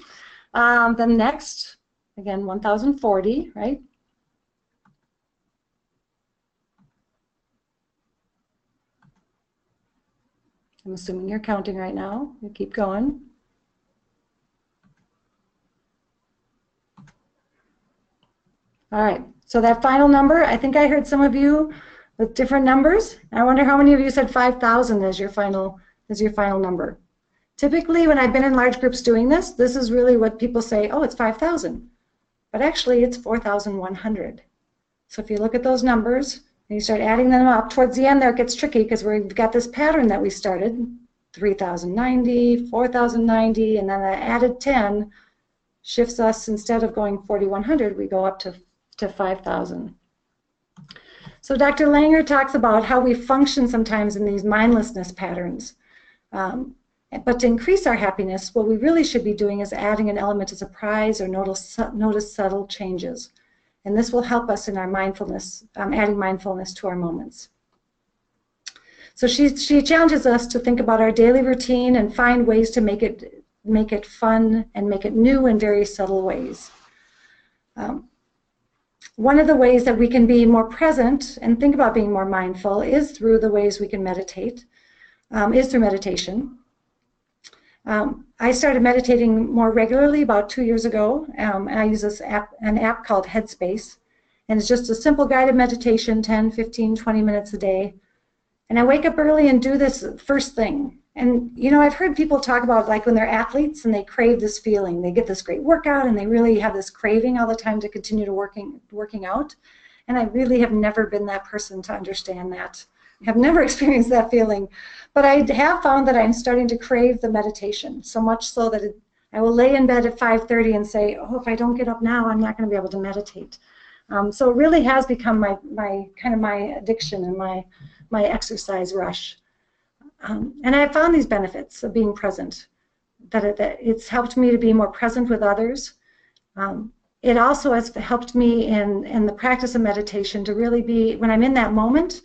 Then next, again, 1,040, right? I'm assuming you're counting right now. You keep going. All right, so that final number, I think I heard some of you with different numbers. I wonder how many of you said 5,000 as your final number. Typically, when I've been in large groups doing this, this is really what people say, oh, it's 5,000. But actually, it's 4,100. So if you look at those numbers and you start adding them up, towards the end there it gets tricky because we've got this pattern that we started, 3,090, 4,090, and then the added 10 shifts us, instead of going 4,100, we go up to 5,000. So Dr. Langer talks about how we function sometimes in these mindlessness patterns. But to increase our happiness, what we really should be doing is adding an element of surprise or notice subtle changes. And this will help us in our mindfulness, adding mindfulness to our moments. So she challenges us to think about our daily routine and find ways to make it fun and make it new in very subtle ways. One of the ways that we can be more present and think about being more mindful is through the ways we can meditate, is through meditation. I started meditating more regularly about 2 years ago, and I use an app called Headspace, and it's just a simple guided meditation, 10, 15, 20 minutes a day. And I wake up early and do this first thing. And, you know, I've heard people talk about, like, when they're athletes and they crave this feeling. They get this great workout and they really have this craving all the time to continue to working out. And I really have never been that person to understand that. I have never experienced that feeling. But I have found that I'm starting to crave the meditation, so much so that I will lay in bed at 5:30 and say, oh, if I don't get up now, I'm not going to be able to meditate. So it really has become my addiction and my exercise rush. And I found these benefits of being present, that it's helped me to be more present with others. It also has helped me in the practice of meditation to really be, when I'm in that moment,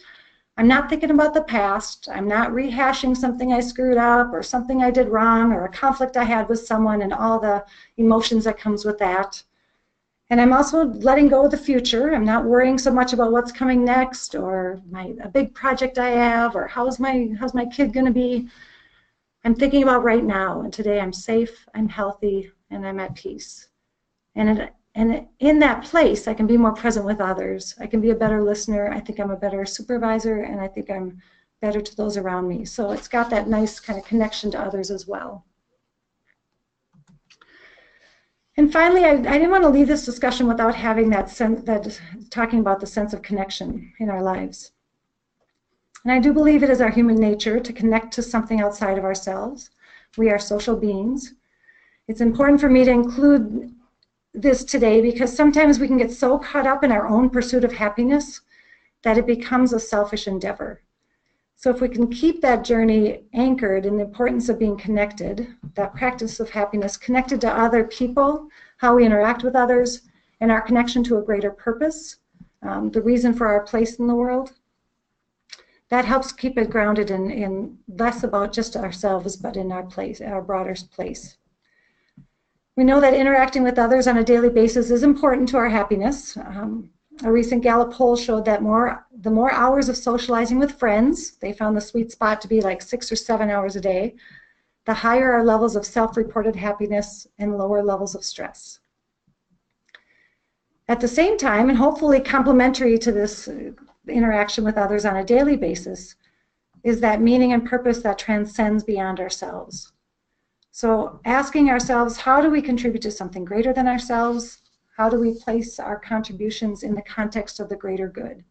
I'm not thinking about the past, I'm not rehashing something I screwed up or something I did wrong or a conflict I had with someone and all the emotions that comes with that. And I'm also letting go of the future. I'm not worrying so much about what's coming next or a big project I have or how's my kid going to be. I'm thinking about right now, and today I'm safe, I'm healthy, and I'm at peace. And in that place, I can be more present with others. I can be a better listener. I think I'm a better supervisor, and I think I'm better to those around me. So it's got that nice kind of connection to others as well. And finally, I didn't want to leave this discussion without having talking about the sense of connection in our lives. And I do believe it is our human nature to connect to something outside of ourselves. We are social beings. It's important for me to include this today because sometimes we can get so caught up in our own pursuit of happiness that it becomes a selfish endeavor. So if we can keep that journey anchored in the importance of being connected, that practice of happiness, connected to other people, how we interact with others, and our connection to a greater purpose, the reason for our place in the world, that helps keep it grounded in less about just ourselves, but in our place, our broader place. We know that interacting with others on a daily basis is important to our happiness. A recent Gallup poll showed that the more hours of socializing with friends, they found the sweet spot to be like 6 or 7 hours a day, the higher our levels of self-reported happiness and lower levels of stress. At the same time, and hopefully complementary to this interaction with others on a daily basis, is that meaning and purpose that transcends beyond ourselves. So asking ourselves, how do we contribute to something greater than ourselves? How do we place our contributions in the context of the greater good?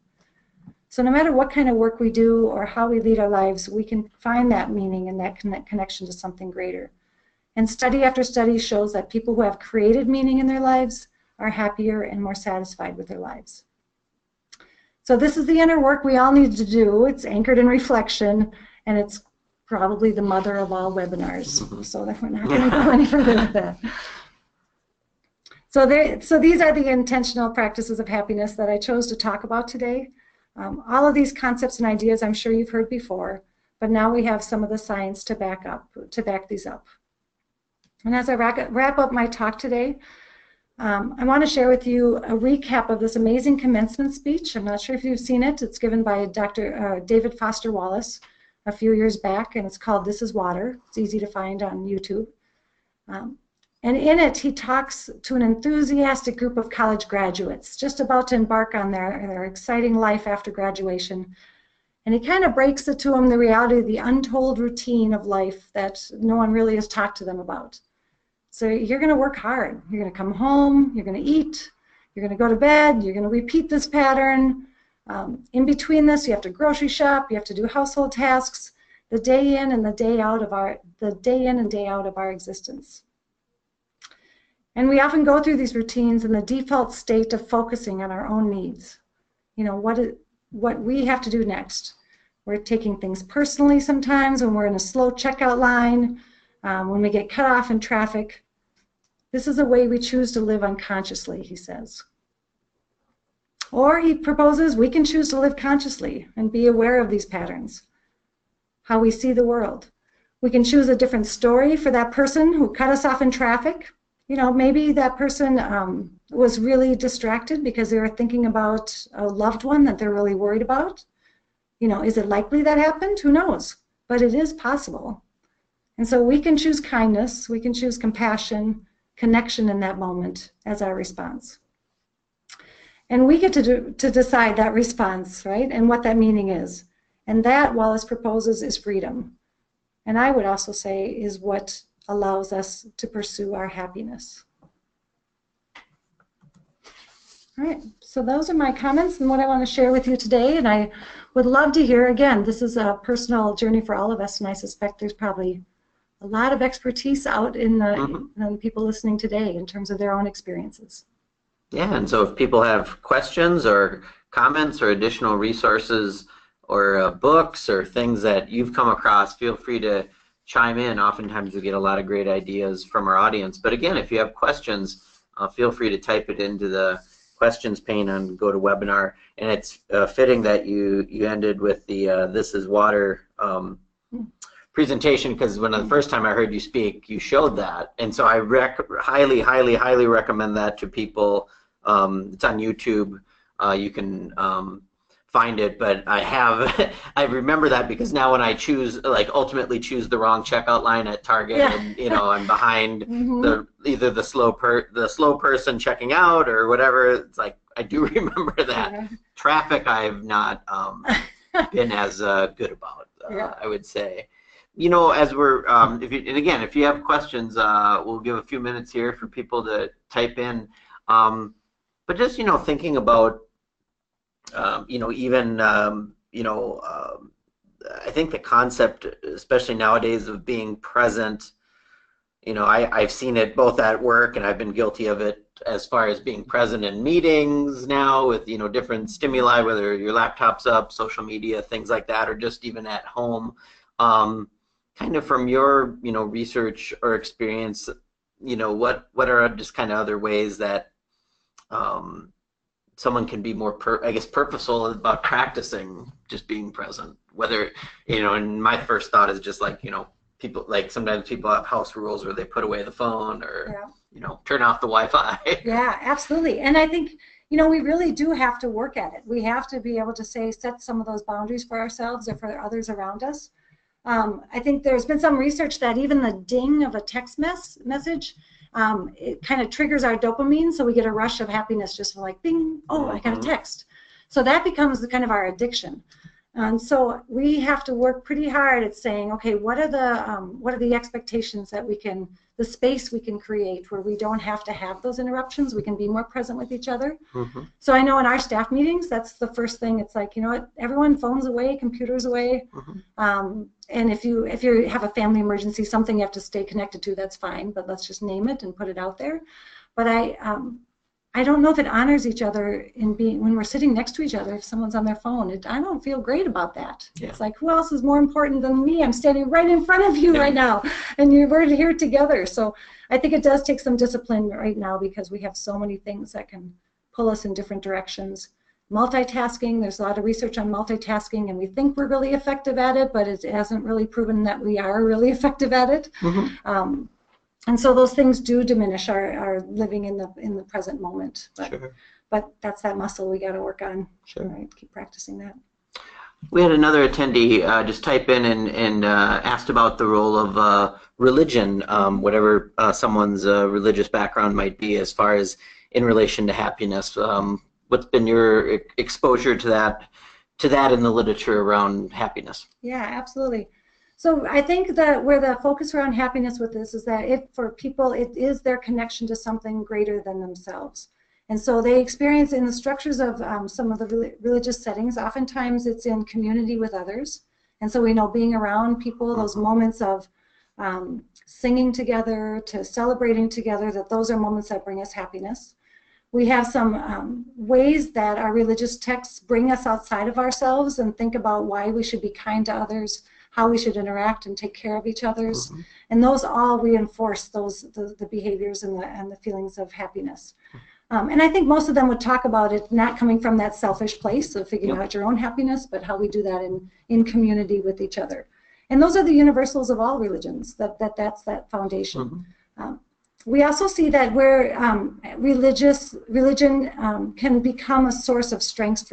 So no matter what kind of work we do or how we lead our lives, we can find that meaning and that connection to something greater. And study after study shows that people who have created meaning in their lives are happier and more satisfied with their lives. So this is the inner work we all need to do. It's anchored in reflection, and it's probably the mother of all webinars. So that we're not going to go any further with that. So these are the intentional practices of happiness that I chose to talk about today. All of these concepts and ideas I'm sure you've heard before, but now we have some of the science to back these up. And as I wrap up my talk today, I want to share with you a recap of this amazing commencement speech. I'm not sure if you've seen it. It's given by Dr. David Foster Wallace a few years back, and it's called This is Water. It's easy to find on YouTube. And in it, he talks to an enthusiastic group of college graduates just about to embark on their exciting life after graduation. And he kind of breaks it to them, the reality of the untold routine of life that no one really has talked to them about. So you're going to work hard. You're going to come home, you're going to eat, you're going to go to bed, you're going to repeat this pattern. In between this, you have to grocery shop, you have to do household tasks, the day in and day out of our existence. And we often go through these routines in the default state of focusing on our own needs. You know, what we have to do next. We're taking things personally sometimes when we're in a slow checkout line, when we get cut off in traffic. This is a way we choose to live unconsciously, he says. Or he proposes we can choose to live consciously and be aware of these patterns, how we see the world. We can choose a different story for that person who cut us off in traffic. You know, maybe that person was really distracted because they were thinking about a loved one that they're really worried about. You know, is it likely that happened? Who knows? But it is possible. And so we can choose kindness, we can choose compassion, connection in that moment as our response. And we get to decide that response, right, and what that meaning is. And that, Wallace proposes, is freedom. And I would also say is what allows us to pursue our happiness. All right, so those are my comments and what I want to share with you today. And I would love to hear, again, this is a personal journey for all of us, and I suspect there's probably a lot of expertise out in the people listening today in terms of their own experiences. Yeah, and so if people have questions or comments or additional resources or books or things that you've come across, feel free to chime in. Oftentimes we get a lot of great ideas from our audience. But again, if you have questions, feel free to type it into the questions pane on GoToWebinar. And it's fitting that you ended with the This is Water presentation, because when the first time I heard you speak, you showed that. And so I highly, highly, highly recommend that to people. It's on YouTube. You can find it, but I remember that because now when I ultimately choose the wrong checkout line at Target, yeah. And you know I'm behind either the slow person checking out or whatever. It's like I do remember that. Yeah. Traffic I've not been as good about. Yeah. I would say. You know, as we're if you have questions, we'll give a few minutes here for people to type in. But just thinking about. I think the concept, especially nowadays, of being present, I've seen it both at work and I've been guilty of it as far as being present in meetings now with, different stimuli, whether your laptop's up, social media, things like that, or just even at home. Kind of from your, research or experience, what are just kind of other ways that someone can be more, purposeful about practicing just being present. Whether, and my first thought is just like, people, sometimes people have house rules where they put away the phone or, turn off the Wi-Fi. Yeah, absolutely. And I think, we really do have to work at it. We have to be able to set some of those boundaries for ourselves or for others around us. I think there's been some research that even the ding of a text message, it kind of triggers our dopamine, so we get a rush of happiness just from like, bing, oh, I got a text. So that becomes kind of our addiction. And so we have to work pretty hard at saying, okay, what are the expectations that the space we can create where we don't have to have those interruptions, we can be more present with each other. So I know in our staff meetings, that's the first thing. It's like, everyone, phones away, computers away. And if you have a family emergency, something you have to stay connected to, that's fine, but let's just name it and put it out there. But I don't know if it honors each other when we're sitting next to each other. If someone's on their phone, I don't feel great about that. Yeah. It's like, who else is more important than me? I'm standing right in front of you right now, and we're here together. So I think it does take some discipline right now because we have so many things that can pull us in different directions. Multitasking, there's a lot of research on multitasking, and we think we're really effective at it, but it hasn't really proven that we are really effective at it. And so those things do diminish our living in the present moment. But, sure. But that's that muscle we got to work on. Sure. Right? Keep practicing that. We had another attendee just type in and asked about the role of religion, whatever someone's religious background might be, as far as in relation to happiness. What's been your exposure to that in the literature around happiness? Yeah, absolutely. So I think that where the focus around happiness with this is that for people, it is their connection to something greater than themselves. And so they experience in the structures of some of the religious settings, oftentimes it's in community with others. And so we know being around people, those moments of singing together, to celebrating together, that those are moments that bring us happiness. We have some ways that our religious texts bring us outside of ourselves and think about why we should be kind to others, how we should interact and take care of each other's, and those all reinforce the behaviors and the feelings of happiness. And I think most of them would talk about it not coming from that selfish place of figuring out your own happiness, but how we do that in community with each other. And those are the universals of all religions. That's that foundation. We also see that where religion can become a source of strength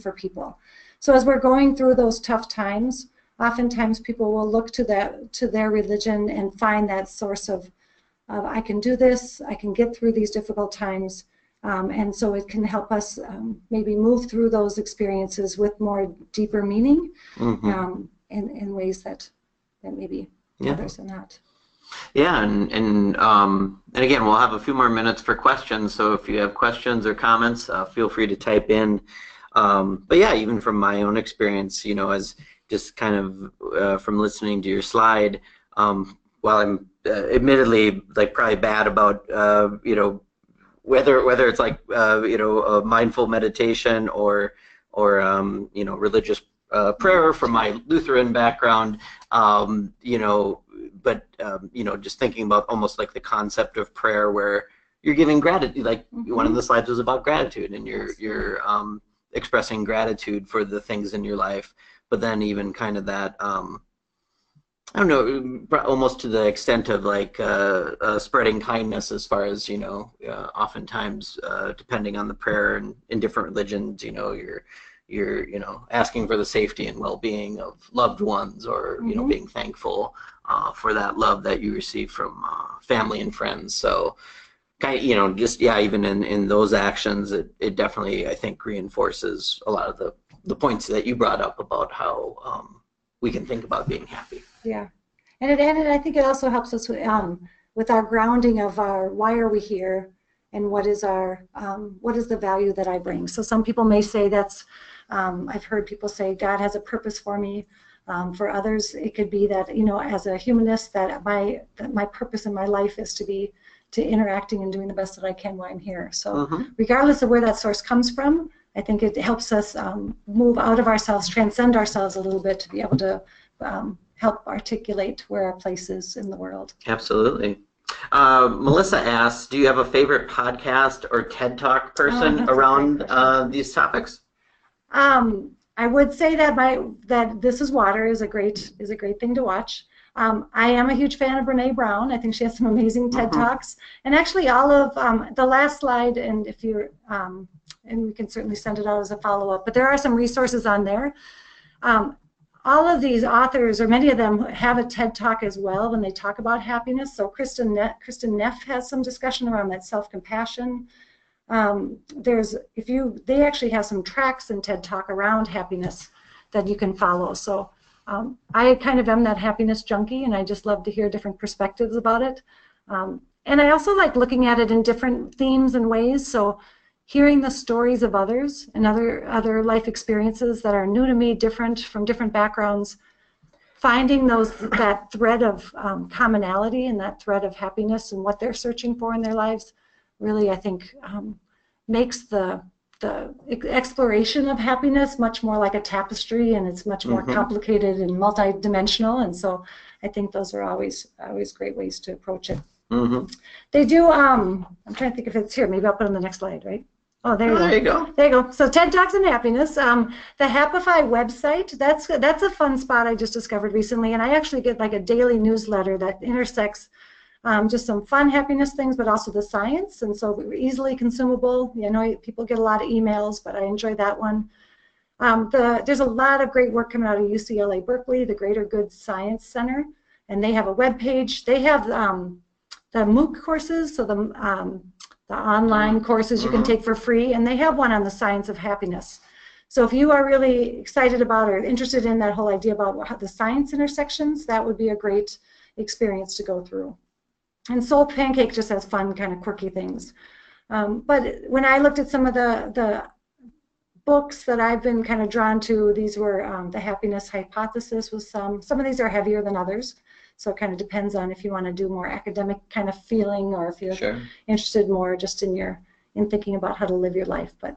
for people. So as we're going through those tough times, oftentimes people will look to their religion and find that source of I can do this, I can get through these difficult times, and so it can help us maybe move through those experiences with more deeper meaning in ways that maybe others are not. Yeah, and again, we'll have a few more minutes for questions, so if you have questions or comments, feel free to type in. But yeah, even from my own experience, as just kind of from listening to your slide, while I'm admittedly like probably bad about whether it's like a mindful meditation or religious prayer from my Lutheran background, but just thinking about almost like the concept of prayer where you're giving gratitude, like one of the slides was about gratitude, and you're expressing gratitude for the things in your life, but then even kind of that I don't know, almost to the extent of like spreading kindness, as far as oftentimes depending on the prayer and in different religions, you're asking for the safety and well-being of loved ones, or being thankful for that love that you receive from family and friends. So kind of, just even in those actions, it definitely, I think, reinforces a lot of the points that you brought up about how we can think about being happy. Yeah, and I think it also helps us with our grounding of our why are we here, and what is the value that I bring. So some people may say that's I've heard people say God has a purpose for me. For others, it could be that as a humanist, that my purpose in my life is to interacting and doing the best that I can while I'm here. So regardless of where that source comes from, I think it helps us move out of ourselves, transcend ourselves a little bit, to be able to help articulate where our place is in the world. Absolutely. Melissa asks, do you have a favorite podcast or TED Talk person around these topics? I would say that This Is Water is a great thing to watch. I am a huge fan of Brene Brown. I think she has some amazing TED Talks, and actually all of the last slide, and if you're and we can certainly send it out as a follow-up, but there are some resources on there. All of these authors, or many of them, have a TED Talk as well when they talk about happiness. So Kristen Neff has some discussion around that self-compassion. They actually have some tracks in TED Talk around happiness that you can follow. So I kind of am that happiness junkie, and I just love to hear different perspectives about it. And I also like looking at it in different themes and ways. So hearing the stories of others and other life experiences that are new to me, different from different backgrounds, finding that thread of commonality and that thread of happiness and what they're searching for in their lives, really, I think, makes the exploration of happiness much more like a tapestry, and it's much more complicated and multidimensional. And so I think those are always great ways to approach it. They do. I'm trying to think if it's here. Maybe I'll put it on the next slide, right? Oh, there you go. There you go. So TED Talks and happiness. The Happify website, that's a fun spot I just discovered recently, and I actually get like a daily newsletter that intersects just some fun happiness things, but also the science, and so easily consumable. People get a lot of emails, but I enjoy that one. There's a lot of great work coming out of UCLA Berkeley, the Greater Good Science Center, and they have a web page. They have the MOOC courses, so the online courses you can take for free, and they have one on the science of happiness. So if you are really excited about or interested in that whole idea about how the science intersections, that would be a great experience to go through. And Soul Pancake just has fun, kind of quirky things. But when I looked at some of the books that I've been kind of drawn to, these were the Happiness Hypothesis was some of these are heavier than others. So it kind of depends on if you want to do more academic kind of feeling or if you're interested more just in thinking about how to live your life. But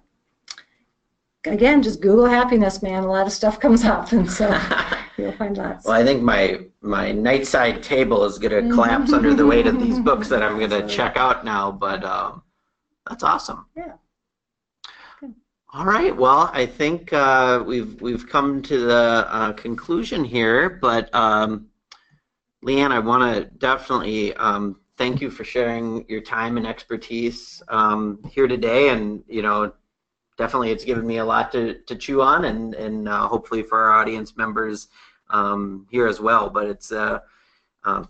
again, just Google happiness, man. A lot of stuff comes up, and so you'll find lots. Well, I think my nightside table is going to collapse under the weight of these books that I'm going to check out now. But that's awesome. Yeah. Good. All right. Well, I think we've come to the conclusion here, but. LeeAnn, I want to definitely thank you for sharing your time and expertise here today, and definitely it's given me a lot to chew on, and hopefully for our audience members here as well. But it's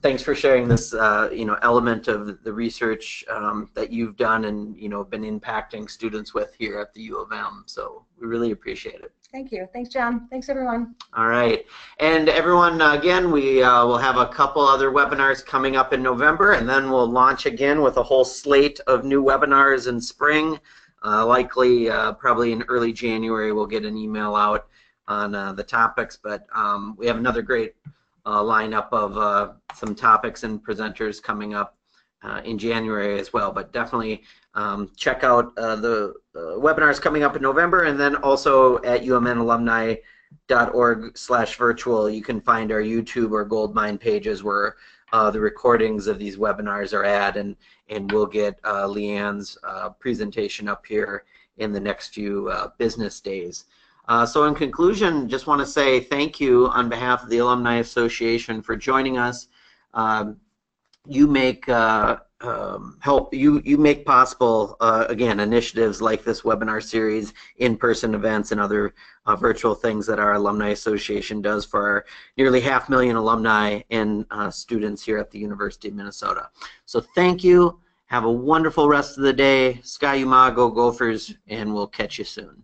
thanks for sharing this element of the research that you've done and been impacting students with here at the U of M. So we really appreciate it. Thank you. Thanks, John. Thanks, everyone. All right. And everyone, again, we will have a couple other webinars coming up in November, and then we'll launch again with a whole slate of new webinars in spring. Likely, probably in early January, we'll get an email out on the topics, but we have another great lineup of some topics and presenters coming up in January as well. But definitely check out the webinars coming up in November, and then also at umnalumni.org/virtual you can find our YouTube or Goldmine pages where the recordings of these webinars are at, and we'll get LeeAnn's presentation up here in the next few business days. So in conclusion, just want to say thank you on behalf of the Alumni Association for joining us. You make you make possible again initiatives like this webinar series, in-person events, and other virtual things that our Alumni Association does for our nearly 500,000 alumni and students here at the University of Minnesota. So thank you. Have a wonderful rest of the day. Ski Uma, go Gophers, and we'll catch you soon.